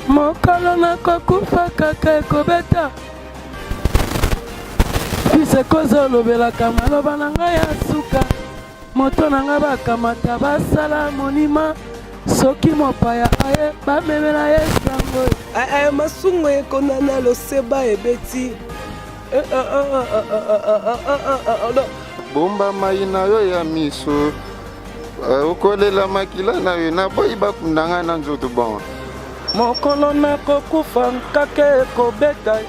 mokolo nakokufa kaka ekobeta bise kozolobelaka maloba na ngai ya suka moto na ngai bakamata basala monima soki mopaya aye bamemela ye sango masungu ekonana loseba ebeti bomba mai na yo ya miso okolela makila na yo na boyi bakundanga na nzoto bon mokolo nakokufa nkake ekobeta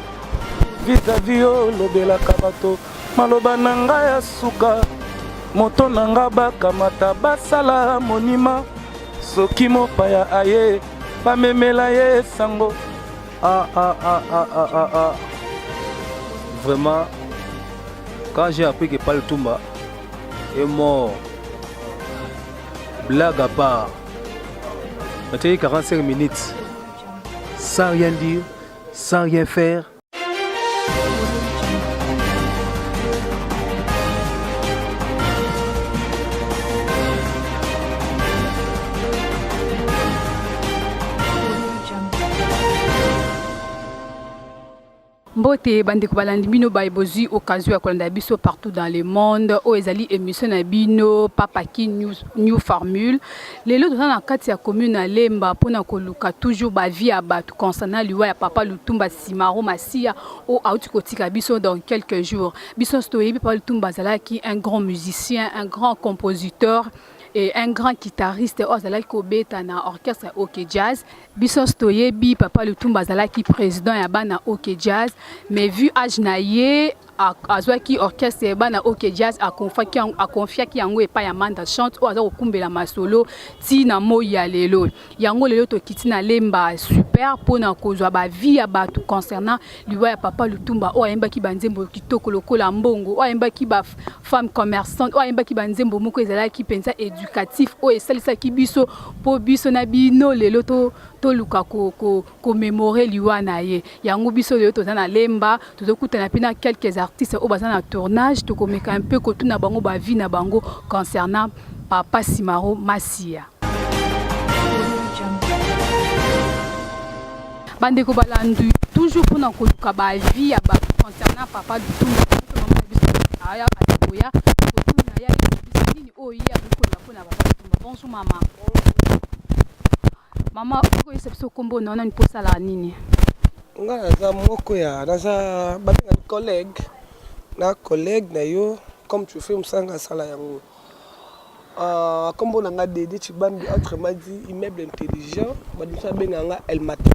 vis-à-vis olobelaka bato maloba na ngai ya suka moto na ngai bakamata basala monima soki mopaya aye bamemela ye sango. Vraiment, quand j'ai appris que Paul Toumba est mort, blague à part, on a tenu 45 minutes sans rien dire, sans rien faire. Mbote bandeko balandi bino baibozwi occasion ya kolanda biso partout dans le monde o ezali émission na bino Papa Ki New Formule lelo tozana na kati ya commune na Lemba pona koluka toujours ba vie ya bato concernant liwa ya Papa Lutumba Simaro Masia o auti kotika biso dans quelques jours biso stoyebi Papa Lutumba zalaki un grand musicien, un grand compositeur et un grand guitariste ozalaki kobeta na orchestre OK Jazz biso stoyebi Papa Lutumba zalaki président ya bana OK Jazz mais vu âge na ye azwaki orchestre bana OK Jazz akonfiaki yango epa ya Manda Chante o aza kokumbela masolo ti na moi ya lelo yango lelo tokiti na Lemba super pona kozwa ba vie ya bato concernant liwa ya Papa Lutumba o ayembaki banzembo kitoko lokola mbongo o ayembaki ba femme commerçante o ayembaki banzembo moko ezalaki pensa éducatif o esalisaki biso po biso na bino lelo to luka ko mémorer liwa na ye yango biso lelo tozana Lemba tozokutana pina quelques artistes au bazana na tournage to komeka un peu kotuna bango ba vie na bango concernant Papa Simaro Masia bandeko balandu toujours pour na koluka ba vie ya ba concernant Papa Lutumba aya atoya kotuna ya nini o ya bukola pona Papa Lutumba bonjour maman maman ko isepso kombo na ni posala nini nga naza moko ya naza babenga collègue na yo comme tu fais musanga sala yango kombo na nga Dédé Chibambi autrement dit immeuble intelligent badisa benga nga El Matin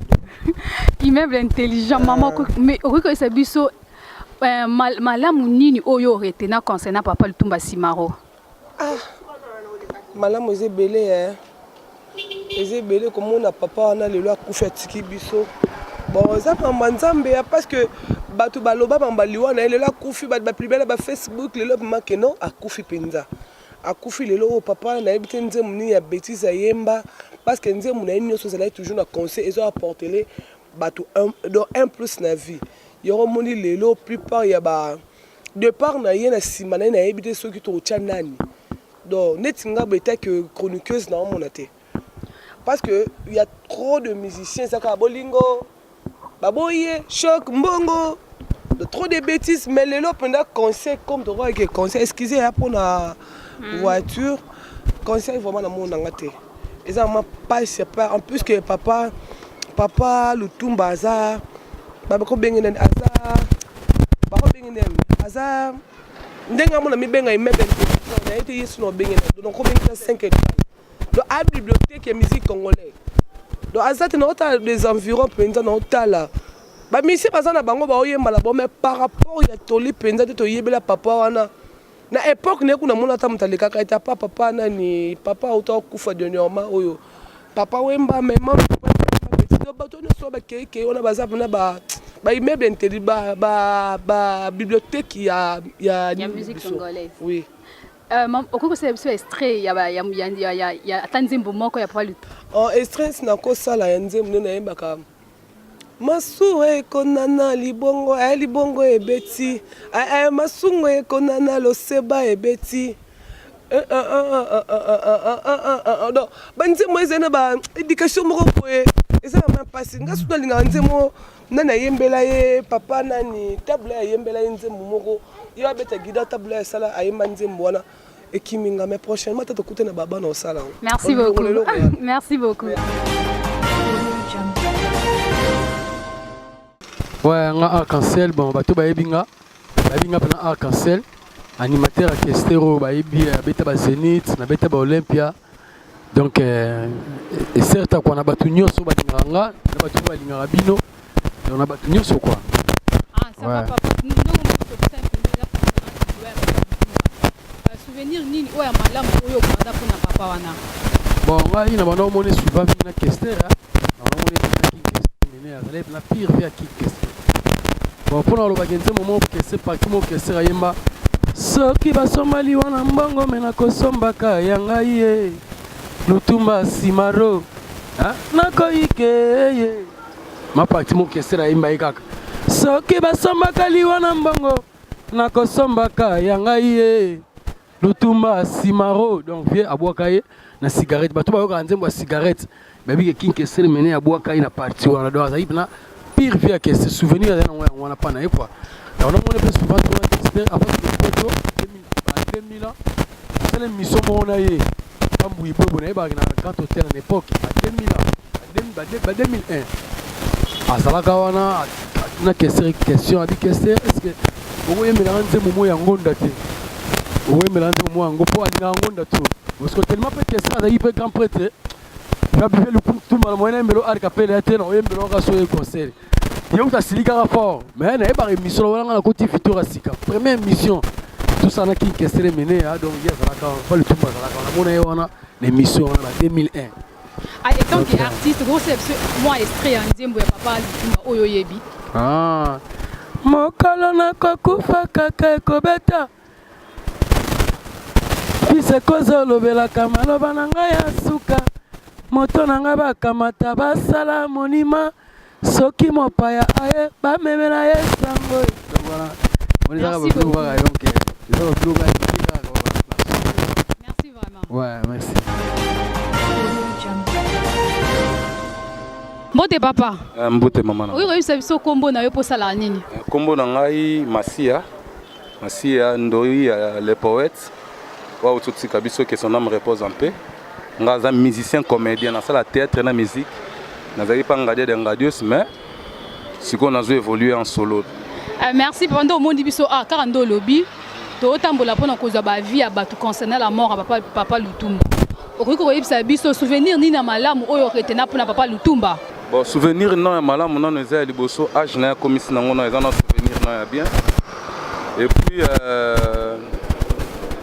immeuble intelligent maman mais ko isabiso malamu nini oyo retena concernant Papa Lutumba Simaro malamu ezebele ezebele komona papa wana lelo akufa tiki biso bon ça pamba nzambe parce que bato baloba bamba liwana lelo akufi bato bapublier ba Facebook lelo make non akufi penza akufi lelo papa na ebite nzemu ni ya bêtise yemba parce que nzemu na nyoso zala toujours na conseil ezo apporter bato un plus na vie yoro moni lelo plupart ya ba de part na yena simana na ebite soki to chanani donc netinga beta que chroniqueuse na monate parce que il y a trop de musiciens ça ka bolingo baboye choc mbongo de trop de bêtises mais les lots pendant conseil comme de roi que conseil excusez pour la voiture conseil vraiment dans mon angate et ça m'a pas c'est pas en plus que papa Lutumba Azar baba ko bengenen Azar baba bengenen Azar ndenga mona mi benga imebe na été yesu no bengenen donc ko bengena 5 étoiles donc à bibliothèque et musique congolais donc Azar te nota des environs penza nota là ba misi bazana bango ba oyemba la bon mais par rapport ya toli penza te to yebela papa wana na époque ne kuna mona ta mutaleka ka eta papa nani papa auto kufa dernièrement oyo papa wemba mais maman bato ne so ba ke ona bazapu na ba immeuble intelligent ba bibliothèque ya musique congolaise oui mam okoko c'est extrait ya atanzimbo moko ya Papa Lutumba oh extrait na ko sala ya nzembo na yembaka masungu ekonana libongo ebeti masungu ekonana loseba ebeti donc banzembo ezana ba éducation moko boye ezana même passé ngasu nalinga nzembo nana yembela ye papa nani table ya yembela ye nzembo moko yo abeta guida table ya sala ayemba nzembo wana ekiminga mais prochainement tata kute na baba na osala. Merci beaucoup. Merci beaucoup. Ouais, un arc-en-ciel, bon, bateau baebinga pendant arc-en-ciel, animateur à Kestero, baebi, beta ba Zénith, na beta ba Olympia. Donc, et certes, qu'on a battu nyoso balinganga, na battu balinganga bino, et on a battu nyoso quoi. Ah, ça va papa, nous souvenir nini oya malamu oyo kanda pona papa wana. Bon, moi, il y a un moment où suivant na Kestera, on a monné na Kestera, mais la pire via Kestera. Bon, pour nous, le moment que c'est parti, que c'est Rayemba. Ce qui va somali wana mbongo mena kosombaka yanga ye. Lutumba simaro. Ah, nako ike. Ma parti mo que c'est Rayemba ikaka. Ce qui va sombaka liwana mbongo na kosombaka yanga ye. Lutumba simaro. Donc vieux abwakaye na cigarette. Ba to ba yo ka nzembo cigarette. Baby ke king que c'est mené abwakaye na parti wana do za ipna. Pire via que ce souvenir on n'a pas naïf quoi. On a monté souvent avant que 2000 ans c'est l'émission on a eu quand vous y pouvez vous quand hôtel à l'époque à 2000 ans à 2001 à Salakawana on a question à dire est-ce que vous voyez mélanger moment ya ngonda te vous voyez mélanger moment ngo pour aller ngonda tout parce que tellement que ça il peut grand prêtre va bouger le coup tout mal moyen mais le arc appelle la tête on aime le raso et concert yo ta silika fort mais na ba émission wala na côté futur asika première émission tout ça na qui question mené donc hier ça la pas le tout ça la mona wana l'émission en 2001 ah et tant qu'artiste gros c'est moi extrait en nzembo ya papa oyo yebi ah mokalo na kokufa kaka kobeta pise kozolobela kamaloba na ngai ya suka moto na ngai bakamata basala monima soki mopaya aye bamemela ye sango merci vraiment ouais merci mbote papa mbote mama na oui oyebisa biso kombo na yo posala nini kombo na ngai Masia Ndoi le poète wa ototika biso que son âme repose en paix ngaza musicien comédien na sala théâtre na musique nazali pas ngadia de ngadios mais si qu'on a évolué en solo. Merci pendant au monde biso ah car ndo lobby to tambola pona koza ba vie ya batu concernant la mort à papa Lutumba okiko oyebisa biso souvenir ni na malamu oyo retena pona papa Lutumba. Bon souvenir non malamu non eza liboso age na komisi nango na eza na souvenir na ya bien et puis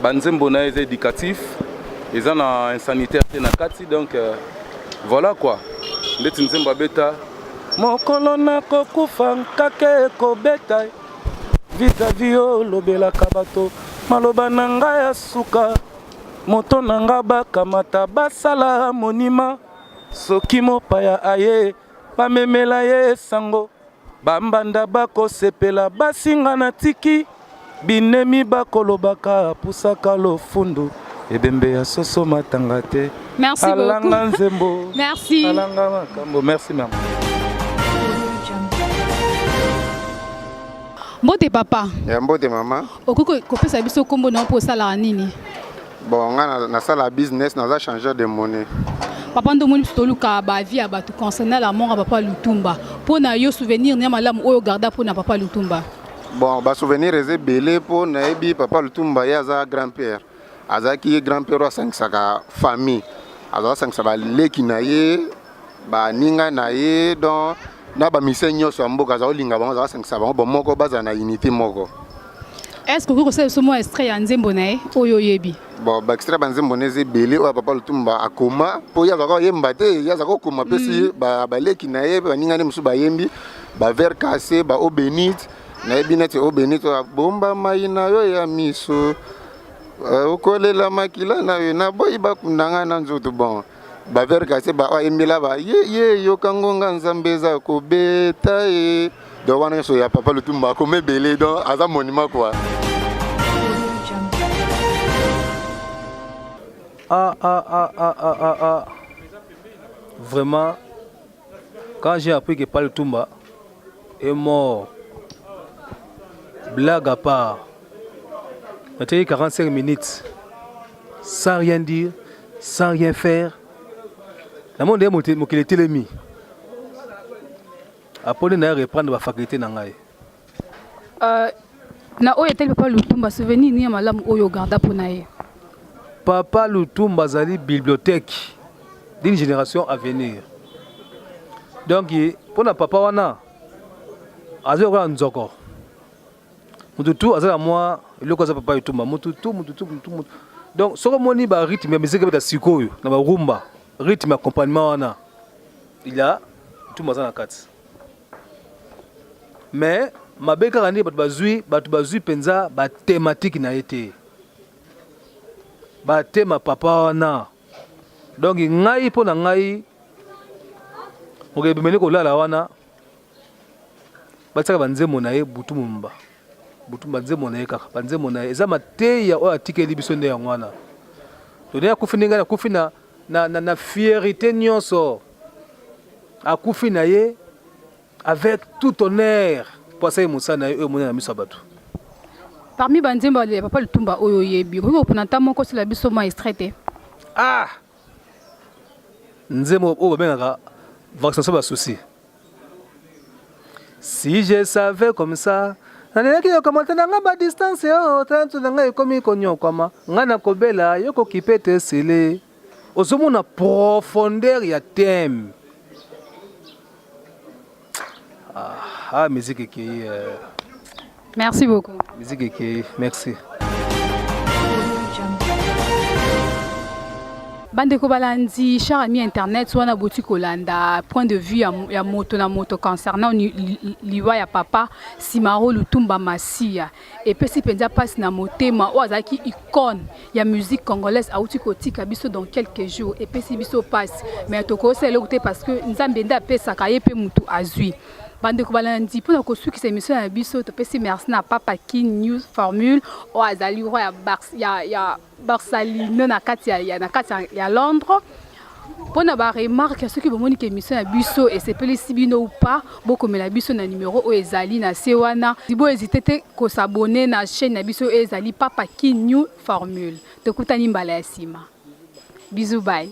banzembo na eza éducatif eza na insanitaire na kati donc voilà quoi ndeti nzembo beta mokolo na kokufa nkake ekobeta vita vio lobelaka bato maloba na ngai ya suka moto na ngai bakamata basala monima soki mopaya aye bamemela ye sango bambanda bakosepela basinga na tiki binemi bakolobaka pusaka lofundu ebembe ya soso matanga te. Merci beaucoup. Merci. Merci maman. Mbote papa. Ya mbote mama. Okoko kopesa biso kombo na po sala nini? Bon, na sala business na za changer de monnaie. Papa ndo moni to luka ba vie abatu concernant la mort à papa Lutumba. Pona yo souvenir ne malamu oyo garda pona papa Lutumba. Bon, ba souvenir eze belé po na ebi papa Lutumba ya za grand-père. Azaki grand-père wa sangsaka famille. Azwa sangsaka leki na ye, ba ninga na ye donc na ba misenyo so mboka za olinga bango za sangsaka bango moko baza na unité moko. Est-ce que vous recevez ce mot extrait en nzembo na oyo yebi? Bon, ba extrait banzembo neze belé o papa Lutumba akoma po ya zaka yemba te ya zaka koma pesi ba leki na ye ba ninga ne musu ba yembi ba ver cassé ba eau bénite na yebi nete eau bénite bomba mai na yo ya miso okolela makila na yo na boyi bakundanga na nzoto bon ba ver cassé ba yembela ba ye yo kangonga nzambeza ko beta e do wana so ya papa Lutumba ko mebele donc aza monument quoi. Vraiment, quand j'ai appris que Paul Lutumba est mort, blague à part, on a tenu 45 minutes sans rien dire, sans rien faire. La monde est monté, il était l'ennemi. Après, on a reprendre la faculté. Na oyo tel Papa Lutumba souvenir ni malamu oyo garda pona ye. Papa Lutumba zali bibliothèque d'une génération à venir. Donc pour na papa wana azo ko nzoko. Mututu azala moi eloko za Papa Lutumba mututu. Donc soko moni ba rythme ya musique ba sikoyo na ba rumba, rythme accompagnement wana. Il a Lutumba za na kati. Mais mabeka rani batu bazui penza ba thématique na été. Ba thème papa wana. Donc ngai po na ngai oke bemene ko lala wana. Bataka banzemo na ye butu mumba. Butu banzemo na ye kaka. Banzemo na ye eza mateya o atikeli biso nde yango wana. To ne akufininga na kufina na fierté nyonso. Akufi na ye avec tout honneur. Parmi Banzemba, le Papa Lutumba oyo yebi, ko ponanta moko sila biso maestro te. Ah! Nzemo o bengaka vaccination ba souci. Si je savais comme ça, nanelaki yo commenter na ba distance o tantu na ngai komi konyo kama ngana kobela yoko kipete sele. Ozomona profondeur ya thème. Ah, musique qui Merci beaucoup. Musique qui merci. Bandeko balandi cher ami internet wana boutique Kolanda point de vue ya moto na moto concernant liwa ya papa Simaro Lutumba Masia et puis si penza passe na motema o azaki icône ya musique congolaise auti kotika biso dans quelques jours et puis si biso passe mais toko c'est l'écouter parce que nzambe nda pesa ka yepe mutu azui. Bandeko balandi pour ko suki émission ya biso to pesi merci na Papa King News Formule o azali roi ya Barcelone na kati ya Londres. Pour na ba remarque ceux qui bomoni que émission ya biso et c'est peli sibino ou pas boko mela biso na numéro o ezali na sewana dibo hésiter te ko s'abonner na chaîne na biso ezali Papa King News Formule. Te kutani mbala ya sima. Bisous bye.